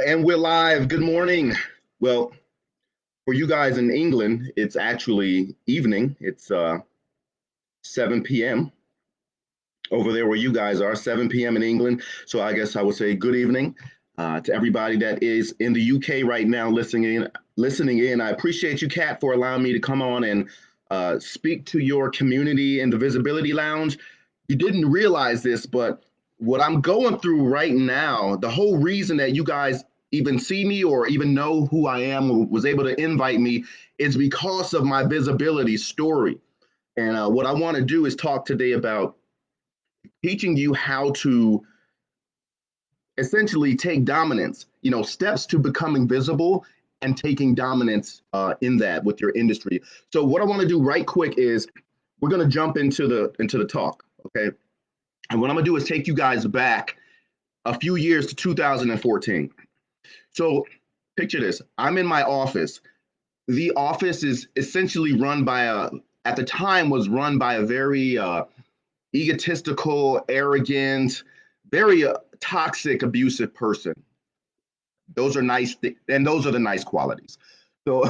And we're live. Good morning. Well, for you guys in England, it's actually evening. It's 7 p.m. over there where you guys are, 7 p.m. in England. So I guess I would say good evening to everybody that is in the UK right now listening in. Listening in. I appreciate you, Kat, for allowing me to come on and speak to your community in the Visibility Lounge. You didn't realize this, but what I'm going through right now, the whole reason that you guys even see me or even know who I am or was able to invite me is because of my visibility story. And what I want to do is talk today about teaching you how to essentially take dominance, steps to becoming visible and taking dominance in that with your industry. So what I want to do right quick is we're going to jump into the talk, okay? And what I'm gonna do is take you guys back a few years to 2014. So picture this, I'm in my office. The office is essentially run by at the time was run by a very egotistical, arrogant, very toxic, abusive person. Those are nice, and those are the nice qualities. So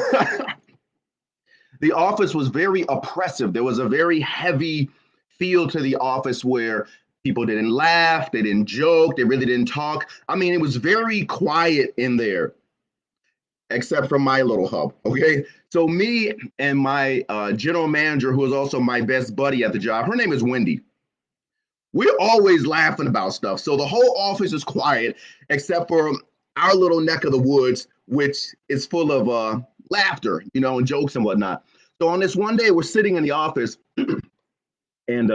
the office was very oppressive. There was a very heavy feel to the office where people didn't laugh, they didn't joke, they really didn't talk. I mean, it was very quiet in there, except for my little hub. Okay. So, me and my general manager, who is also my best buddy at the job, her name is Wendy. We're always laughing about stuff. So, the whole office is quiet, except for our little neck of the woods, which is full of laughter, and jokes and whatnot. So, on this one day, we're sitting in the office and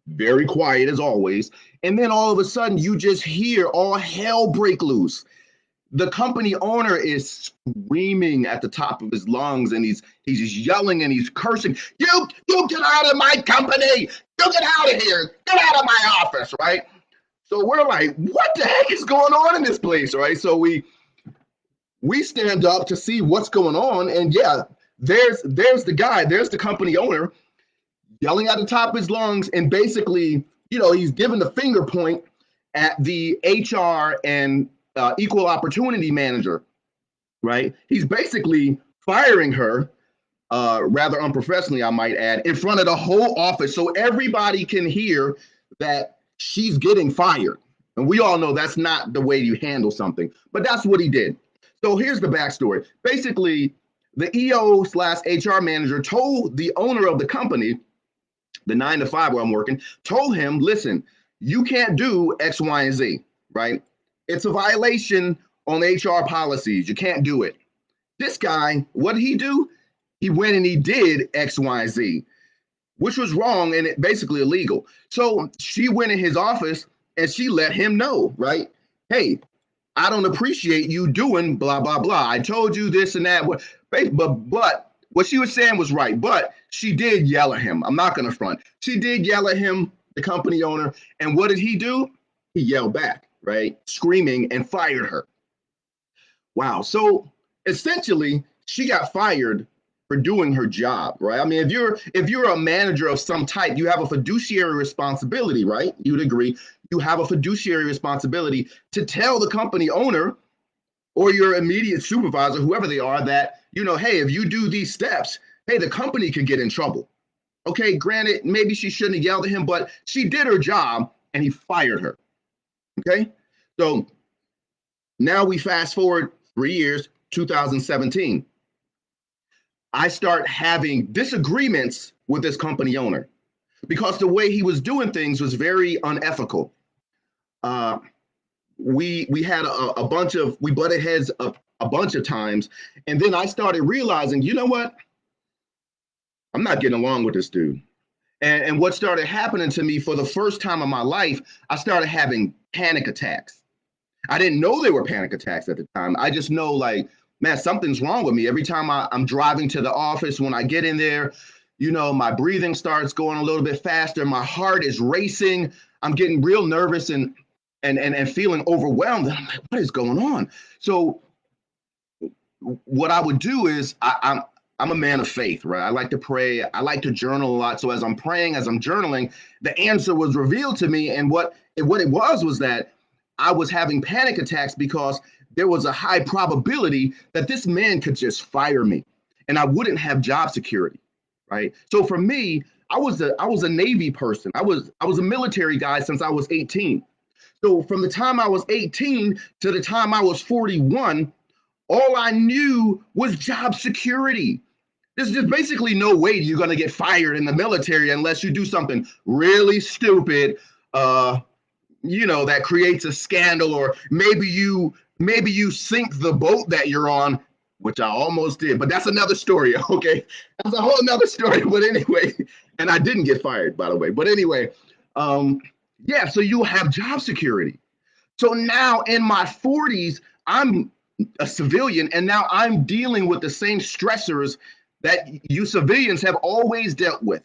very quiet as always. And then all of a sudden, you just hear all hell break loose. The company owner is screaming at the top of his lungs, and he's just yelling and he's cursing. You get out of my company! You get out of here! Get out of my office! Right? So we're like, what the heck is going on in this place? Right? So we stand up to see what's going on, and yeah, there's the guy, there's the company owner yelling at the top of his lungs, and basically, he's giving the finger point at the HR and equal opportunity manager, right? He's basically firing her, rather unprofessionally, I might add, in front of the whole office, so everybody can hear that she's getting fired. And we all know that's not the way you handle something, but that's what he did. So here's the backstory. Basically, the EO/HR manager told the owner of the company, the 9 to 5 where I'm working, told him, listen, you can't do X, Y, and Z, right? It's a violation on HR policies. You can't do it. This guy, what did he do? He went and he did X, Y, Z, which was wrong and basically illegal. So she went in his office and she let him know, right? Hey, I don't appreciate you doing blah, blah, blah. I told you this and that. But what she was saying was right, but she did yell at him. I'm not going to front. She did yell at him, the company owner. And what did he do? He yelled back, right? Screaming, and fired her. Wow. So essentially, she got fired for doing her job, right? I mean, if you're a manager of some type, you have a fiduciary responsibility, right? You'd agree. You have a fiduciary responsibility to tell the company owner or your immediate supervisor, whoever they are, that, hey, if you do these steps, hey, the company could get in trouble. Okay, granted, maybe she shouldn't have yelled at him, but she did her job and he fired her. Okay, so now we fast forward 3 years, 2017. I start having disagreements with this company owner because the way he was doing things was very unethical. We had a bunch of, we butted heads a bunch of times. And then I started realizing, you know what? I'm not getting along with this dude. And what started happening to me for the first time in my life, I started having panic attacks. I didn't know they were panic attacks at the time. I just know, like, man, something's wrong with me. Every time I'm driving to the office, when I get in there, my breathing starts going a little bit faster. My heart is racing. I'm getting real nervous and feeling overwhelmed. And I'm like, what is going on? So what I would do is I'm a man of faith, right? I like to pray. I like to journal a lot. So as I'm praying, as I'm journaling, the answer was revealed to me. And what it was that I was having panic attacks because there was a high probability that this man could just fire me and I wouldn't have job security, right? So for me, I was a Navy person. I was a military guy since I was 18. So from the time I was 18 to the time I was 41, all I knew was job security. There's just basically no way you're going to get fired in the military unless you do something really stupid, uh, that creates a scandal, or maybe you sink the boat that you're on, which I almost did, but that's another story. Okay, that's a whole another story. But anyway, and I didn't get fired, by the way. But anyway, um, yeah. So you'll have job security. So now in my 40s, I'm a civilian, and now I'm dealing with the same stressors that you civilians have always dealt with,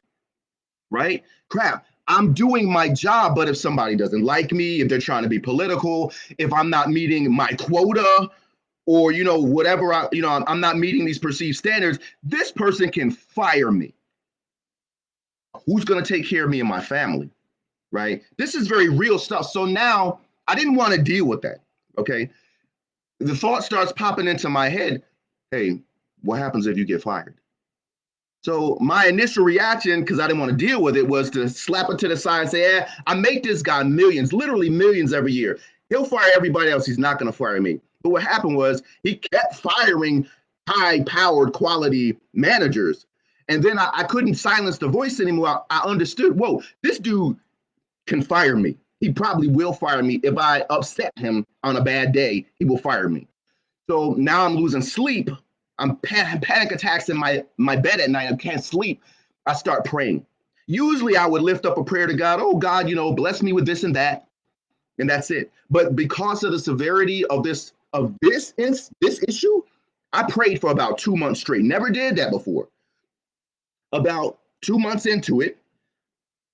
right? Crap. I'm doing my job, but if somebody doesn't like me, if they're trying to be political, if I'm not meeting my quota, or whatever, I'm not meeting these perceived standards, this person can fire me. Who's going to take care of me and my family, right? This is very real stuff. So now I didn't want to deal with that. Okay, the thought starts popping into my head, hey, what happens if you get fired? So my initial reaction, because I didn't want to deal with it, was to slap it to the side and say, I make this guy millions, literally millions every year. He'll fire everybody else. He's not going to fire me. But what happened was he kept firing high-powered quality managers. And then I couldn't silence the voice anymore. I understood, whoa, this dude can fire me. He probably will fire me. If I upset him on a bad day, he will fire me. So now I'm losing sleep. I'm panic attacks in my bed at night. I can't sleep. I start praying. Usually I would lift up a prayer to God. Oh God, bless me with this and that, and that's it. But because of the severity of this issue, I prayed for about 2 months straight. Never did that before. About 2 months into it,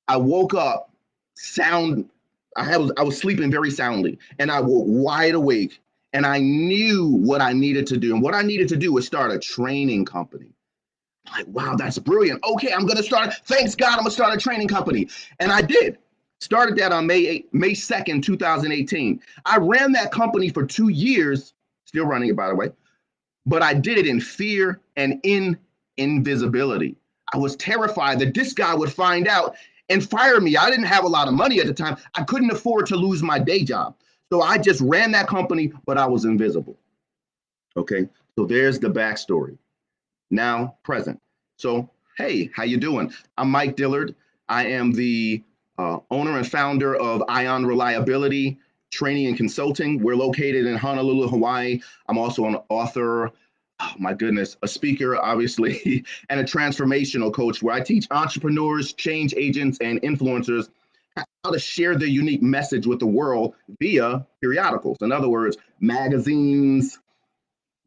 I woke up sound. I was sleeping very soundly, and I woke wide awake. And I knew what I needed to do. And what I needed to do was start a training company. I'm like, wow, that's brilliant. Okay, I'm going to start. Thanks God, I'm going to start a training company. And I did. Started that on May 2nd, 2018. I ran that company for 2 years, still running it, by the way. But I did it in fear and in invisibility. I was terrified that this guy would find out and fire me. I didn't have a lot of money at the time. I couldn't afford to lose my day job. So I just ran that company, but I was invisible. Okay, so there's the backstory. Now, present. So, hey, how you doing? I'm Mike Dillard. I am the owner and founder of Ion Reliability Training and Consulting. We're located in Honolulu, Hawaii. I'm also an author, oh my goodness, a speaker, obviously, and a transformational coach where I teach entrepreneurs, change agents, and influencers how to share their unique message with the world via periodicals. In other words, magazines,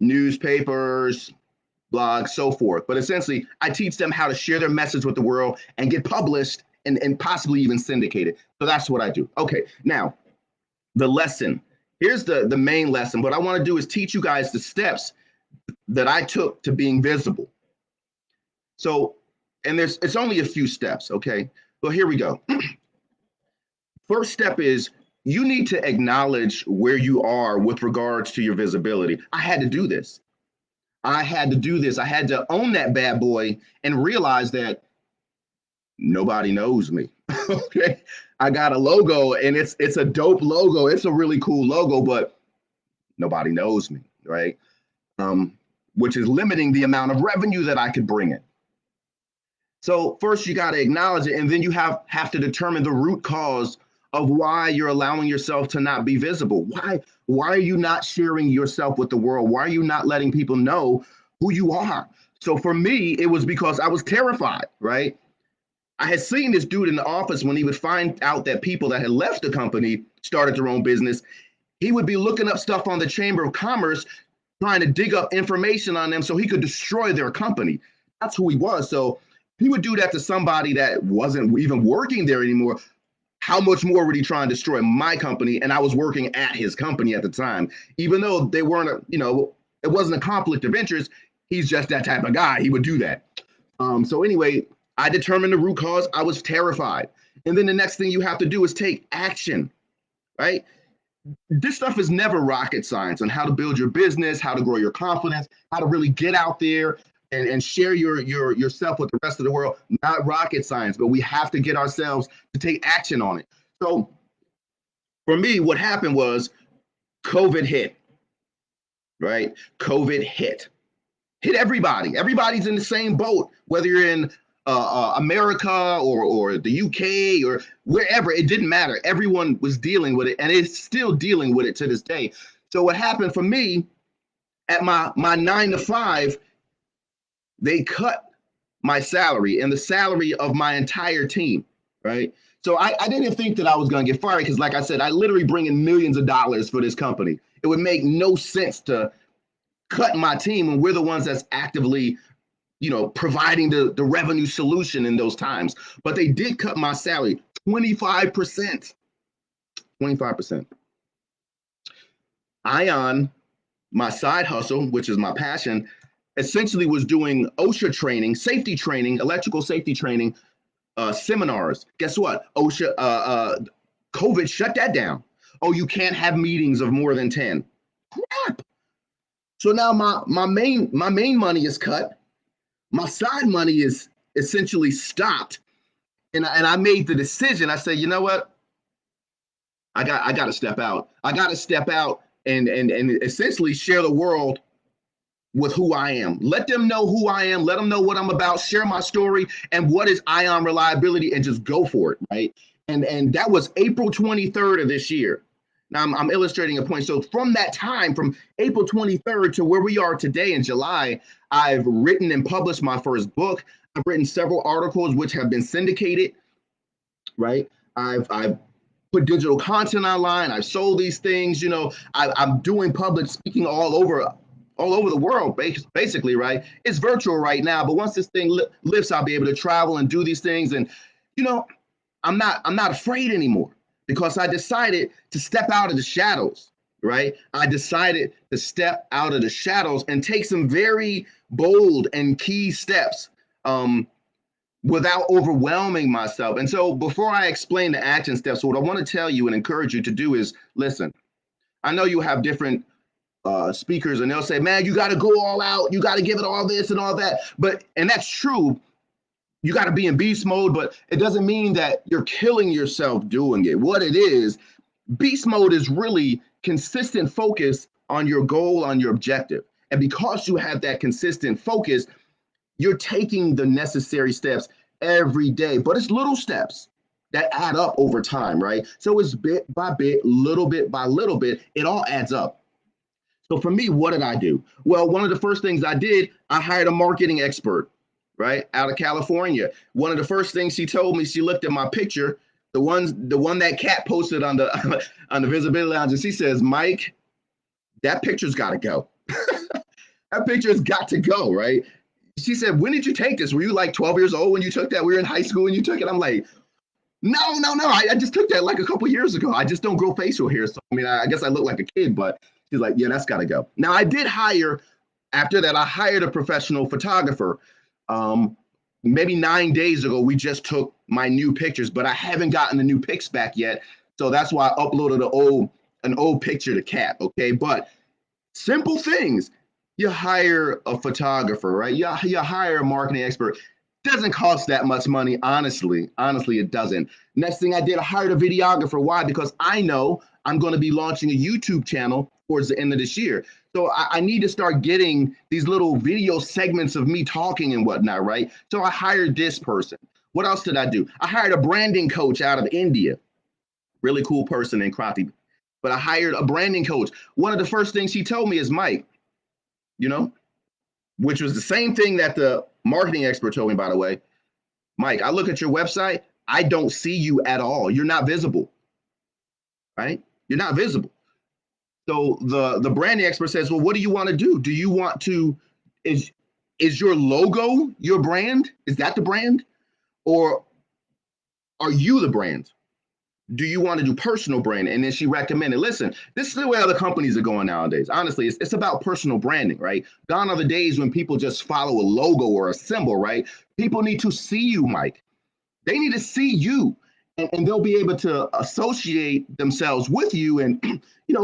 newspapers, blogs, so forth. But essentially, I teach them how to share their message with the world and get published and possibly even syndicated. So that's what I do. Okay, now the lesson. Here's the main lesson. What I want to do is teach you guys the steps that I took to being visible. So, and it's only a few steps, okay? Well, here we go. First step is you need to acknowledge where you are with regards to your visibility. I had to do this. I had to own that bad boy and realize that nobody knows me. Okay. I got a logo and it's a dope logo. It's a really cool logo, but nobody knows me, right? Which is limiting the amount of revenue that I could bring in. So first you got to acknowledge it, and then you have to determine the root cause of why you're allowing yourself to not be visible. Why are you not sharing yourself with the world? Why are you not letting people know who you are? So for me, it was because I was terrified, right? I had seen this dude in the office when he would find out that people that had left the company started their own business. He would be looking up stuff on the Chamber of Commerce, trying to dig up information on them so he could destroy their company. That's who he was. So he would do that to somebody that wasn't even working there anymore. How much more would he try and destroy my company? And I was working at his company at the time, even though they weren't, it wasn't a conflict of interest. He's just that type of guy. He would do that. So anyway, I determined the root cause. I was terrified. And then the next thing you have to do is take action, right? this stuff is never rocket science on how to build your business, how to grow your confidence, how to really get out there and share yourself with the rest of the world. Not rocket science, but we have to get ourselves to take action on it. So for me, what happened was COVID hit, right? COVID hit everybody. Everybody's in the same boat, whether you're in America or the UK or wherever. It didn't matter. Everyone was dealing with it, and it's still dealing with it to this day. So what happened for me at my 9 to 5, they cut my salary and the salary of my entire team, right? So I didn't think that I was going to get fired because, like I said, I literally bring in millions of dollars for this company. It would make no sense to cut my team when we're the ones that's actively, providing the revenue solution in those times. But they did cut my salary 25%. 25%. Ion, my side hustle, which is my passion, essentially was doing OSHA training, safety training, electrical safety training, seminars. Guess what? OSHA, COVID shut that down. Oh, you can't have meetings of more than 10. Crap. So now my main money is cut. My side money is essentially stopped. And I made the decision. I said, you know what? I got to step out. I got to step out and essentially share the world with who I am. Let them know who I am. Let them know what I'm about. Share my story and what is Ion Reliability, and just go for it, right? And that was April 23rd of this year. Now I'm illustrating a point. So from that time, from April 23rd to where we are today in July, I've written and published my first book. I've written several articles which have been syndicated, right? I've put digital content online. I've sold these things. I'm doing public speaking all over the world, basically, right? It's virtual right now, but once this thing lifts, I'll be able to travel and do these things. And I'm not afraid anymore because I decided to step out of the shadows, right? I decided to step out of the shadows and take some very bold and key steps without overwhelming myself. And so before I explain the action steps, what I want to tell you and encourage you to do is listen. I know you have different speakers and they'll say, man, you got to go all out. You got to give it all this and all that. And that's true. You got to be in beast mode, but it doesn't mean that you're killing yourself doing it. What it is, beast mode is really consistent focus on your goal, on your objective. And because you have that consistent focus, you're taking the necessary steps every day, but it's little steps that add up over time, right? So it's bit by bit, little bit by little bit, it all adds up. So for me, what did I do? Well, one of the first things I did, I hired a marketing expert, right, out of California. One of the first things she told me, she looked at my picture, the one that Kat posted on the on the Visibility Lounge, and she says, Mike, that picture's got to go. That picture's got to go, right? She said, when did you take this? Were you like 12 years old when you took that? We were in high school and you took it. I'm like, no. I just took that like a couple years ago. I just don't grow facial hair. So, I guess I look like a kid, but she's like, yeah, that's got to go. Now, after that, I hired a professional photographer. Maybe 9 days ago, we just took my new pictures, but I haven't gotten the new pics back yet. So that's why I uploaded an old picture to Kat. Okay. But simple things. You hire a photographer, right? You hire a marketing expert. Doesn't cost that much money, honestly. Honestly, it doesn't. Next thing I did, I hired a videographer. Why? Because I know I'm going to be launching a YouTube channel towards the end of this year. So I need to start getting these little video segments of me talking and whatnot, right? So I hired this person. What else did I do? I hired a branding coach out of India. Really cool person in Kranti. But I hired a branding coach. One of the first things he told me is, Mike, which was the same thing that the marketing expert told me, by the way. Mike, I look at your website. I don't see you at all. You're not visible, right? You're not visible. So the branding expert says, well, what do you want to do? Do you want to, is your logo your brand? Is that the brand? Or are you the brand? Do you want to do personal branding? And then she recommended, listen, this is the way other companies are going nowadays. Honestly, it's about personal branding, right? Gone are the days when people just follow a logo or a symbol, right? People need to see you, Mike. They need to see you. and they'll be able to associate themselves with you. And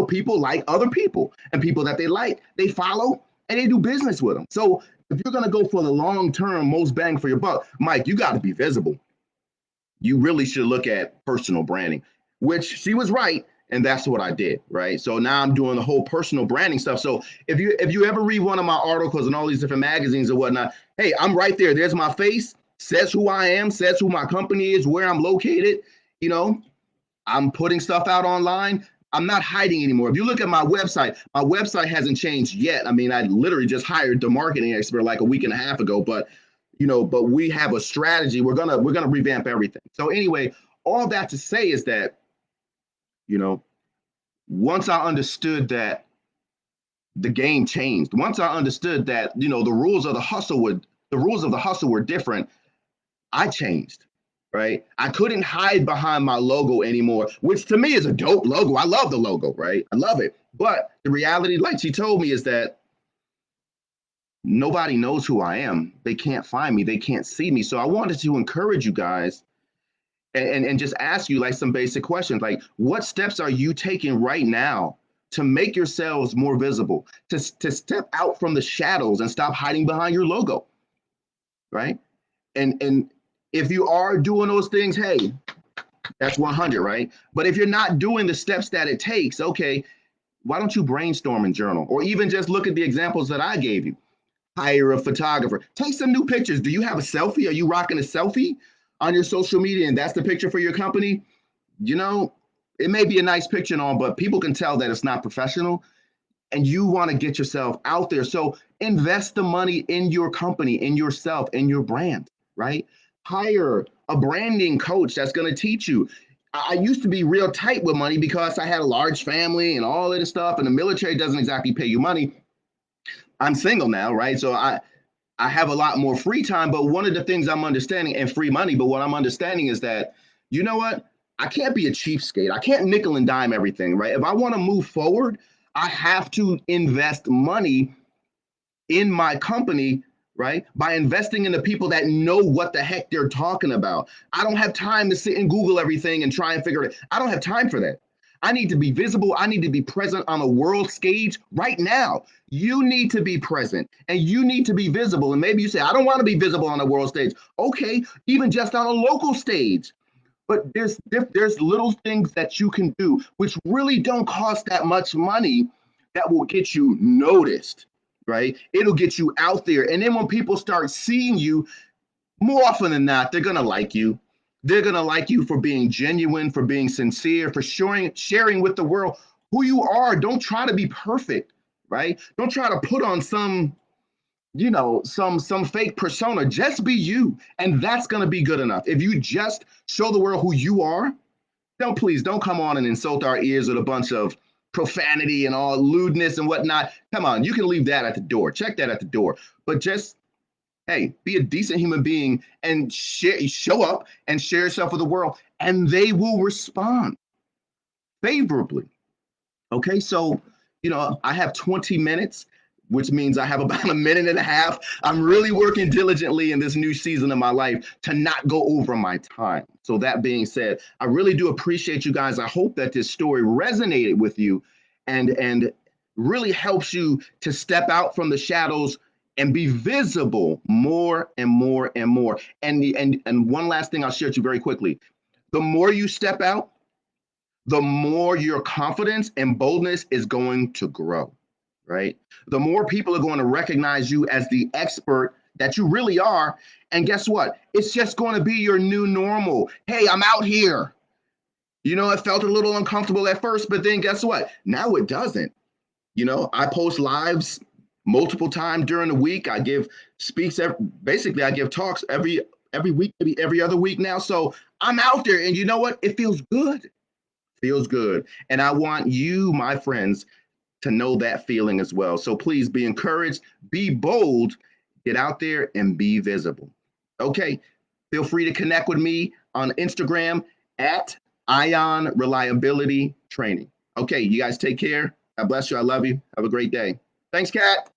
people like other people, and people that they like, they follow and they do business with them. So if you're going to go for the long term, most bang for your buck, Mike, you got to be visible. You really should look at personal branding, which she was right. And that's what I did, right? So now I'm doing the whole personal branding stuff. So if you ever read one of my articles in all these different magazines and whatnot, hey, I'm right there. There's my face, says who I am, says who my company is, where I'm located. You know, I'm putting stuff out online. I'm not hiding anymore. If you look at my website hasn't changed yet. I mean, I literally just hired the marketing expert like a week and a half ago, but we have a strategy. We're gonna revamp everything. So anyway, all that to say is that, you know, once I understood that the game changed, once I understood that, the rules of the hustle were different, I changed, right? I couldn't hide behind my logo anymore, which to me is a dope logo. I love the logo, right? I love it. But the reality, like she told me, is that nobody knows who I am. They can't find me. They can't see me. So I wanted to encourage you guys and just ask you like some basic questions, like what steps are you taking right now to make yourselves more visible, to step out from the shadows and stop hiding behind your logo, right? And if you are doing those things, hey, that's 100, right? But if you're not doing the steps that it takes, okay, why don't you brainstorm and journal, or even just look at the examples that I gave you? Hire a photographer, take some new pictures. Do you have a selfie? Are you rocking a selfie on your social media and that's the picture for your company? You know, it may be a nice picture and all, but people can tell that it's not professional, and you want to get yourself out there. So invest the money in your company, in yourself, in your brand, right? Hire a branding coach that's going to teach you. I used to be real tight with money because I had a large family and all of this stuff, and the military doesn't exactly pay you money. I'm single now, right? So I have a lot more free time. But one of the things I'm understanding, and free money, but what I'm understanding is that, you know what? I can't be a cheapskate. I can't nickel and dime everything, right? If I want to move forward, I have to invest money in my company, right? By investing in the people that know what the heck they're talking about. I don't have time to sit and Google everything and try and figure it out. I don't have time for that. I need to be visible. I need to be present on a world stage right now. You need to be present and you need to be visible. And maybe you say, I don't want to be visible on a world stage. Okay, even just on a local stage. But there's little things that you can do which really don't cost that much money that will get you noticed, right? It'll get you out there. And then when people start seeing you, more often than not, they're gonna like you. They're gonna like you for being genuine, for being sincere, for sharing with the world who you are. Don't try to be perfect, right? Don't try to put on some fake persona. Just be you, and that's going to be good enough. If you just show the world who you are, don't come on and insult our ears with a bunch of profanity and all lewdness and whatnot. Come on, you can leave that at the door. Check that at the door. But just, hey, be a decent human being and show up and share yourself with the world, and they will respond favorably. Okay, so I have 20 minutes, which means I have about a minute and a half. I'm really working diligently in this new season of my life to not go over my time. So that being said, I really do appreciate you guys. I hope that this story resonated with you and really helps you to step out from the shadows and be visible more and more and more. And one last thing I'll share with you very quickly. The more you step out, the more your confidence and boldness is going to grow, right? The more people are going to recognize you as the expert that you really are. And guess what? It's just going to be your new normal. Hey, I'm out here. It felt a little uncomfortable at first, but then guess what? Now it doesn't. I post lives multiple times during the week. I give basically I give talks every week, maybe every other week now. So I'm out there, and you know what? It feels good. And I want you, my friends, to know that feeling as well. So please be encouraged, be bold, get out there and be visible. Okay. Feel free to connect with me on Instagram at Ion Reliability Training. Okay. You guys take care. God bless you. I love you. Have a great day. Thanks, Kat.